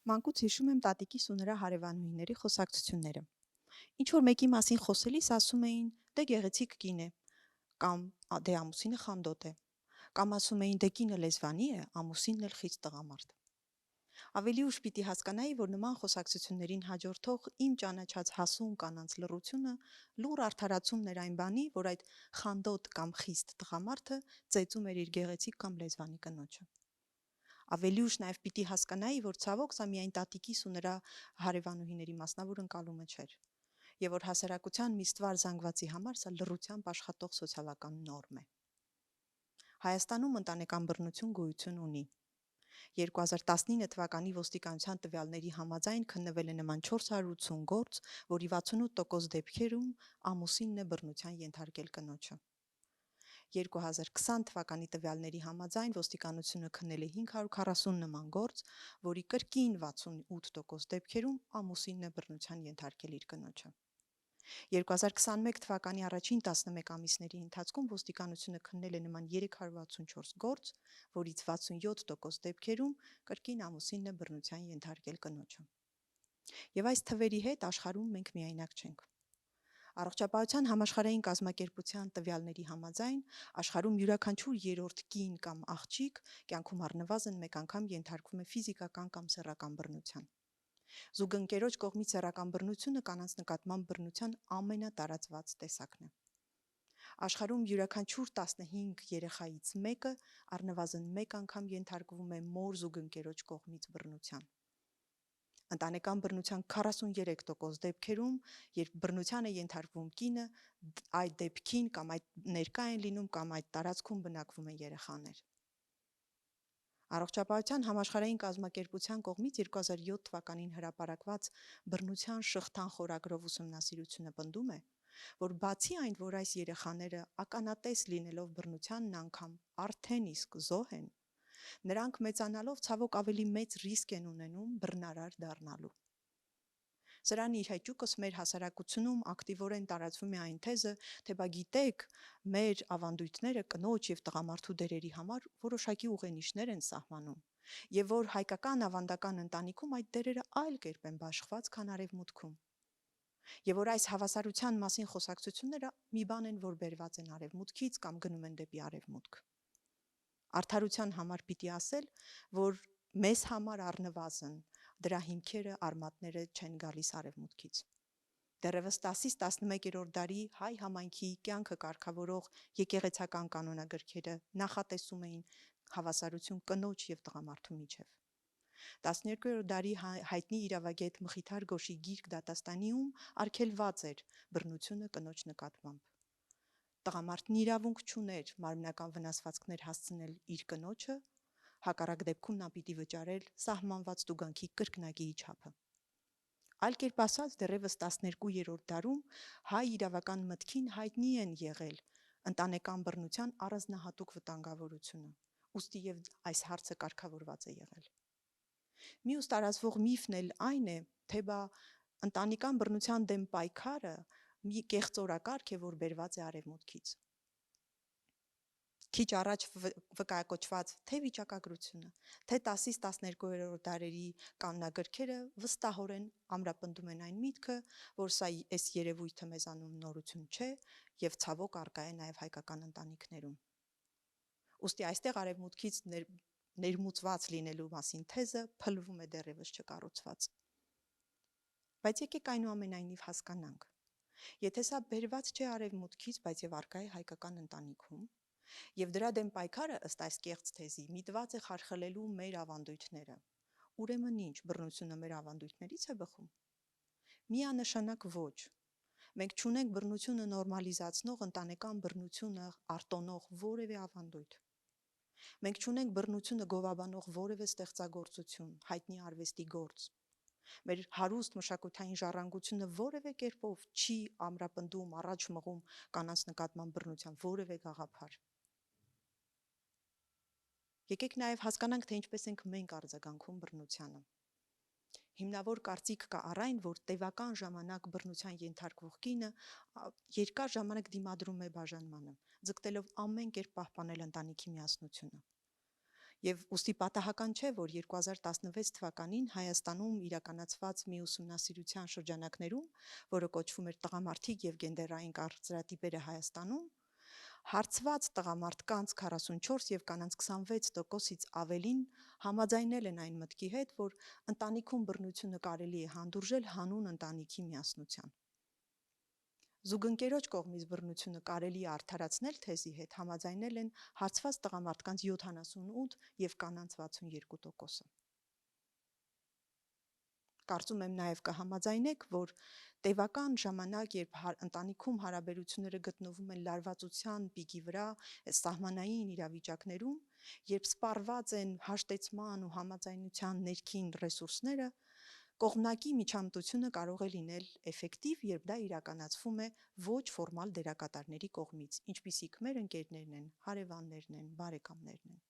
Մանկուց հիշում եմ տատիկիս ու նրա հարևանուհիների խոսակցությունները։ Ինչ որ մեկի մասին խոսելիս ասում էին՝ «դե գեղեցիկ կին է» կամ «դե ամուսինը խանդոտ է», կամ ասում էին «դե կինը լեզվանի է, ամուսինն էլ խիծ տղամարդ»։ Ավելի ուշ պիտի հասկանայի, որ նման խոսակցություններին հաջորդող իմ ճանաչած հասուն կանանց լռությունը լուռ արդարացումն էր այն բանի, որ այդ խանդոտ կամ խիստ տղամարդը ծեծում էր իր գեղեցիկ կամ լեզվանի կնոջը։ Ավելի ուշ նաև պիտի հասկանայի, որ ցավոք սա միայն տատիկիս ու նրա հարևանուհիների մասնավոր ընկալումը չէր, եւ որ հասարակության մի ստվար զանգվածի համար սա լռությամբ աշխատող սոցիալական նորմ է։ Հայաստանում ընտանեկան բռնություն գոյություն ունի։ 2019 թվականի ոստիկանության տվյալների համաձայն քննվել է նման 480 գործ, որի 68% դեպքերում ամուսինն է բռնության ենթարկել կնոջը։ 2020 թվականի տվյալների համաձայն ոստիկանությունը քննել է 540 նման գործ, որի կրկին 68% դեպքերում ամուսինն է բռնության ենթարկել իր կնոջը։ 2021 թվականի առաջին 11 ամիսների ընթացքում ոստիկանությունը քննել է նման 364 գործ, որից 67% դեպքերում կրկին ամուսինն է բռնության ենթարկել կնոջը։ Եվ այս թվերի հետ աշխարհում մենք միայնակ չենք։ Առողջապահության համաշխարհային կազմակերպության տվյալների համաձայն աշխարհում յուրաքանչյուր երրորդ կին կամ աղջիկ կյանքում առնվազն մեկ անգամ ենթարկվում է ֆիզիկական կամ սեռական բռնության։ Զուգընկերոջ կողմից սեռական բռնությունը կանանց նկատմամբ բռնության ամենատարածված տեսակն է։ Աշխարհում յուրաքանչյուր 15 երեխայից մեկը առնվազն մեկ անգամ ենթարկվում է մոր զուգընկերոջ կողմից բռնության։ Ընտանեկան բռնության 43% դեպքերում, երբ բռնության է ենթարկվում կինը, այդ դեպքին կամ այդ ներկա են լինում կամ այդ տարածքում բնակվում են երեխաներ։ Առողջապահության համաշխարհային կազմակերպության կողմից 2007 թվականին հրապարակված բռնության շղթան խորագրով ուսումնասիրությունը պնդում է, որ բացի այն, որ այս երեխաները ականատես լինելով բռնությանն անգամ արդեն իսկ զոհ են, նրանք մեծանալով ցավոք ավելի մեծ ռիսկ են ունենում բռնարար դառնալու։ Սրան իր հեճուկս մեր հասարակությունում ակտիվորեն տարածվում է այն թեզը, թե բա գիտեք, մեր ավանդույթները կնոջ եւ տղամարդու դերերի համար որոշակի ուղենիշներ են սահմանում, եւ որ հայկական ավանդական ընտանիքում այդ դերերը այլ կերպ են բաշխված, քան արևմուտքում։ Եվ որ այս հավասարության մասին խոսակցությունները մի բան են, որ բերված են արևմուտքից կամ գնում են դեպի արևմուտք։ Արդարության համար պիտի ասել, որ մեզ համար առնվազն դրա հիմքերը, արմատները չեն գալիս արևմուտքից։ Դեռևս 10-ից 11-րդ դարի հայ համայնքի կյանքը կարգավորող եկեղեցական կանոնագրքերը նախատեսում էին հավասարություն կնոջ եւ տղամարդու միջև։ 12-րդ դարի հայտնի իրավագետ Մխիթար Գոշի գիրք դատաստանիում արգելված էր բռնությունը կնոջ նկատմամբ։ Տղամարդն իրավունք չուներ մարմնական վնասվածքներ հասցնել իր կնոջը, հակառակ դեպքում նա պիտի վճարել սահմանված տուգանքի կրկնակի չափը։ Այլ կերպ ասած, դեռևս 12-րդ դարում հայ իրավական մտքին հայտնի են եղել ընտանեկան բռնության առանձնահատուկ վտանգավորությունը, ուստի եւ այս հարցը կարգավորված է եղել։ Մյուս տարածվող միֆն էլ այն է, թե բա ընտանեկան բռնության դեմ պայքարը մի կեղծորակարգ է, որ բերված է արևմուտքից։ Քիչ առաջ վկայակոչված թե վիճակագրությունը, թե 10-ից 12-րդ դարերի կանոնագրքերը վստահորեն ամրապնդում են այն միտքը, որ սա այս երևույթը մեզանում նորություն չէ եւ ցավոք արկա է նաեւ հայկական ընտանիքներում։ Ոստի այստեղ արևմուտքից ներմուծված լինելու մասին թեզը փլվում է դեռևս չկառուցված։ Բայց եկեք այնուամենայնիվ հասկանանք, եթե սա բերված չէ արևմուտքից, բայց եւ արկա է հայկական ընտանիքում, եւ դրա դեմ պայքարը ըստ այս կեղծ թեզի միտված է խարխլելու մեր ավանդույթները, ուրեմն ինչ, բռնությունը մեր ավանդույթներից է բխում։ Միանշանակ ոչ։ Մենք չունենք բռնությունը նորմալիզացնող, ընտանեկան բռնությունը արտոնող որևէ ավանդույթ։ Մենք չունենք բռնությունը գովաբանող որևէ ստեղծագործություն, հայտնի արվեստի գործ։ Մեր հարուստ մշակութային ժառանգությունը որևէ կերպով չի ամրապնդում, առաջ մղում կանանց նկատմամբ բռնության որևէ գաղափար։ Եկեք նաև հասկանանք, թե ինչպես ենք մենք արձագանքում բռնությանը։ Հիմնավոր կարծիք կա առ այն, որ տևական ժամանակ բռնության ենթարկվող կինը երկար ժամանակ դիմադրում է բաժանմանը, ձգտելով ամեն կերպ պահպանել ընտանիքի միասնությունը։ Եվ ուստի պատահական չէ, որ 2016 թվականին Հայաստանում իրականացված մի ուսումնասիրության շրջանակներում, որը կոչվում էր «Տղամարդիկ եւ գենդերային կարծրատիպերը Հայաստանում», հարցված տղամարդկանց 44 եւ կանանց 26%-ից ավելին համաձայնել են այն մտքի հետ, որ ընտանիքում բռնությունը կարելի է հանդուրժել հանուն ընտանիքի միասնության։ Զուգընկերոջ կողմից բռնությունը կարելի է արդարացնել թեզի հետ համաձայնել են հարցված տղամարդկանց 78 եւ կանանց 62%-ը։ Կարծում եմ նաև կհամաձայնեք, որ տևական ժամանակ, երբ ընտանիքում հարաբերությունները գտնվում են լարվածության պիկի վրա, սահմանային իրավիճակներում, երբ սպառված են հաշտեցման ու համաձայնության ներքին ռեսուրսները, կողմնակի միջամտությունը կարող է լինել էֆեկտիվ, երբ դա իրականացվում է ոչ ֆորմալ դերակատարների կողմից, ինչպիսիք մեր ընկերներն են, հարևաններն են, բարեկամներն են։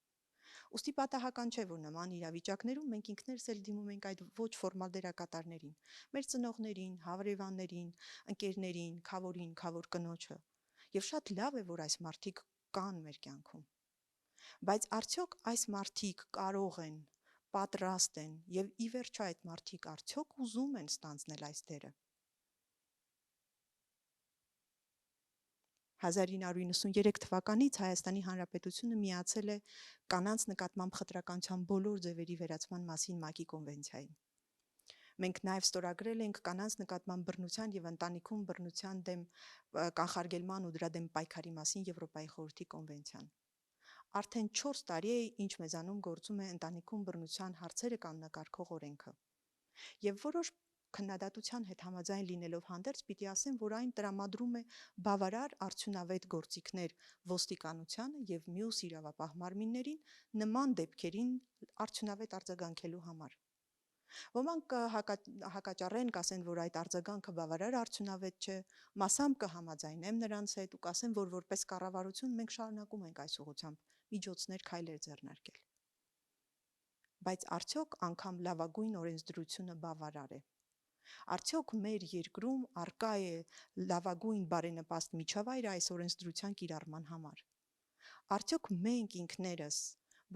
Ուստի պատահական չէ, որ նման իրավիճակներում մենք ինքներս էլ դիմում ենք այդ ոչ ֆորմալ դերակատարներին, մեր ծնողներին, հարևաններին, ընկերներին, քավորին, քավոր կնոջը։ Եվ շատ լավ է, որ այս մարդիկ կան մեր կյանքում։ Բայց արդյոք այս մարդիկ կարող են, պատրաստ են եւ ի վերջո այդ մարդիկ արդյոք ուզում են ստանձնել այս դերը։ 1993 թվականից Հայաստանի Հանրապետությունը միացել է կանանց նկատմամբ խտրականության բոլոր ձևերի վերացման մասին ՄԱԿ-ի կոնվենցիային։ Մենք նաև ստորագրել ենք կանանց նկատմամբ բռնության եւ ընտանիքում բռնության դեմ կանխարգելման ու դրա դեմ պայքարի մասին Եվրոպայի խորհրդի կոնվենցիան։ Արդեն 4 տարի է, ինչ մեզանում գործում է ընտանիքում բռնության հարցերը կանոնակարգող օրենքը։ Եվ որոշ քննադատության հետ համաձայն լինելով հանդերձ, պիտի ասեմ, որ այն տրամադրում է բավարար արդյունավետ գործիքներ ոստիկանությանը եւ մյուս իրավապահ մարմիններին նման դեպքերին արդյունավետ արձագանքելու համար։ Ոմանք հակաճառեն, կասեն, որ այդ արձագանքը բավարար արդյունավետ չէ, մասամբ կհամաձայնեմ նրանց հետ ու կասեմ, որ որպես կառավարություն մենք շարունակում ենք այս ուղղությամբ միջոցներ, քայլեր ձեռնարկել։ Բայց արդյոք անգամ լավագույն օրենսդրությունը բավարար է։ Արդյոք մեր երկրում առկա է լավագույն բարենպաստ միջավայրը այս օրենսդրության կիրառման համար։ Արդյոք մենք ինքներս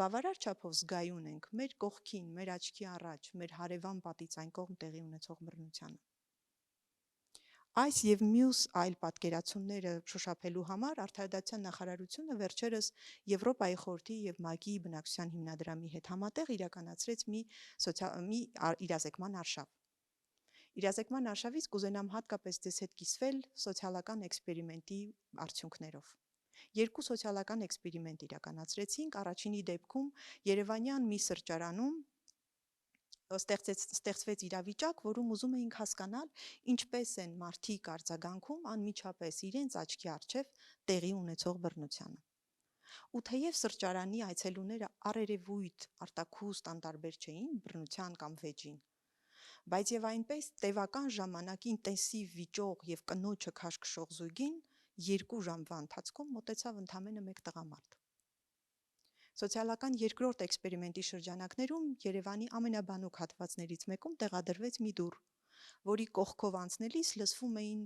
բավարար չափով զգայուն ենք մեր կողքին, մեր աչքի առաջ, մեր հարևան պատից այն կողմ տեղի ունեցող բռնությանը։ Այս եւ մյուս այլ պատկերացումները շոշափելու համար Արդարադատության նախարարությունը վերջերս Եվրոպայի խորհրդի եւ ՄԱԿ-ի բնակչության հիմնադրամի հետ համատեղ իրականացրեց մի իրազեկման արշավ։ Իրազեկման արշավից կուզենամ հատկապես ձեզ հետ կիսվել սոցիալական էքսպերիմենտի արդյունքներով։ Երկու սոցիալական էքսպերիմենտ իրականացրեցինք, առաջինի դեպքում Երևանյան մի սրճարանում ստեղծվեց իրավիճակ, որում ուզում էինք հասկանալ ինչպես են մարդիկ արձագանքում անմիջապես իրենց աչքի առջև տեղի ունեցող բռնությանը։ Ու թեև սրճարանի այցելուները առերևույթ արտաքուստ անտարբեր չէին բռնության կամ վեճին, բայց եւ այնպես տևական ժամանակ ինտենսիվ վիճող եւ կնոջը քաշքշող զույգին 2 ժամվա ընթացքում մոտեցավ ընդամենը 1 տղամարդ։ Սոցիալական երկրորդ էքսպերիմենտի շրջանակներում Երևանի ամենաբանուկ հատվածներից մեկում տեղադրվեց մի դուռ, որի կողքով անցնելիս լսվում էին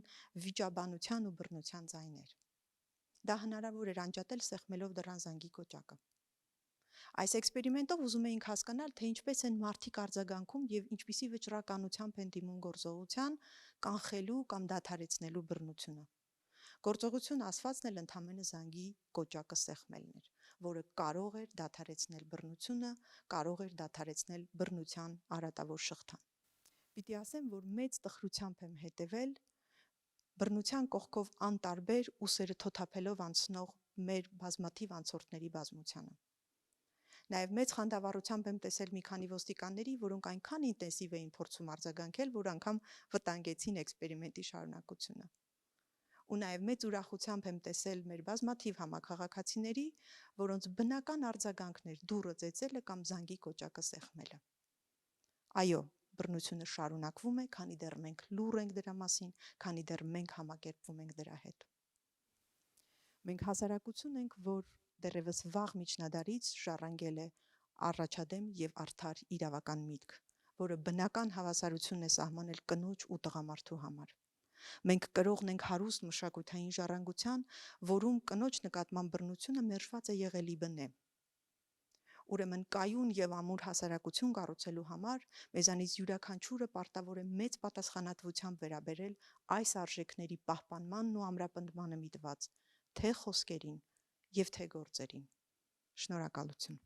վիճաբանության ու բռնության ձայներ։ Դա հնարավոր էր անջատել սեղմելով դռան զանգի կոճակը։ Այս էքսպերիմենտով ուզում էինք հասկանալ, թե ինչպես են մարդիկ արձագանքում եւ ինչպիսի վճռականությամբ են դիմում գործողության կանխելու կամ դադարեցնելու բռնությունը։ Գործողություն ասվածն էլ ընդամենը զանգի կոճակը սեղմելն էր, որը կարող էր դադարեցնել բռնությունը, կարող էր դադարեցնել բռնության արատավոր շղթան։ Պիտի ասեմ, որ մեծ տխրությամբ եմ հետևել բռնության կողքով անտարբեր ուսերը թոթափելով անցնող մեր բազմաթիվ անցորդների բազմությանը։ Նաև մեծ խանդավառությամբ եմ տեսել մի քանի ոստիկանների, որոնք այնքան ինտենսիվ էին փորձում արձագանքել, որ անգամ վտանգեցին էքսպերիմենտի շարունակությունը։ Ու նաև մեծ ուրախությամբ եմ տեսել մեր բազմաթիվ համաքաղաքացիների, որոնց բնական արձագանքն էր դուռը ծեծելը կամ զանգի կոճակը սեղմելը։ Այո, բռնությունը շարունակվում է, քանի դեռ մենք լուռ ենք դրա մասին, քանի դեռ մենք համակերպվում ենք դրա հետ։ Մենք հասարակություն ենք, որ դեռևս վաղ միջնադարից ժառանգել է առաջադեմ եւ արդար իրավական միտք, որը բնական հավասարությունն է սահմանել կնոջ ու տղամարդու համար։ Մենք կրողն ենք հարուստ մշակութային ժառանգության, որում կնոջ նկատմամբ բռնությունը մերժված է եղել ի բնե։ Ուրեմն կայուն եւ ամուր հասարակություն կառուցելու համար մեզանից յուրաքանչյուրը պարտավոր է մեծ պատասխանատվությամբ վերաբերել այս արժեքների պահպանմանն ու ամրապնդմանը միտված թե խոսքերին եւ թե գործերին։ Շնորհակալություն։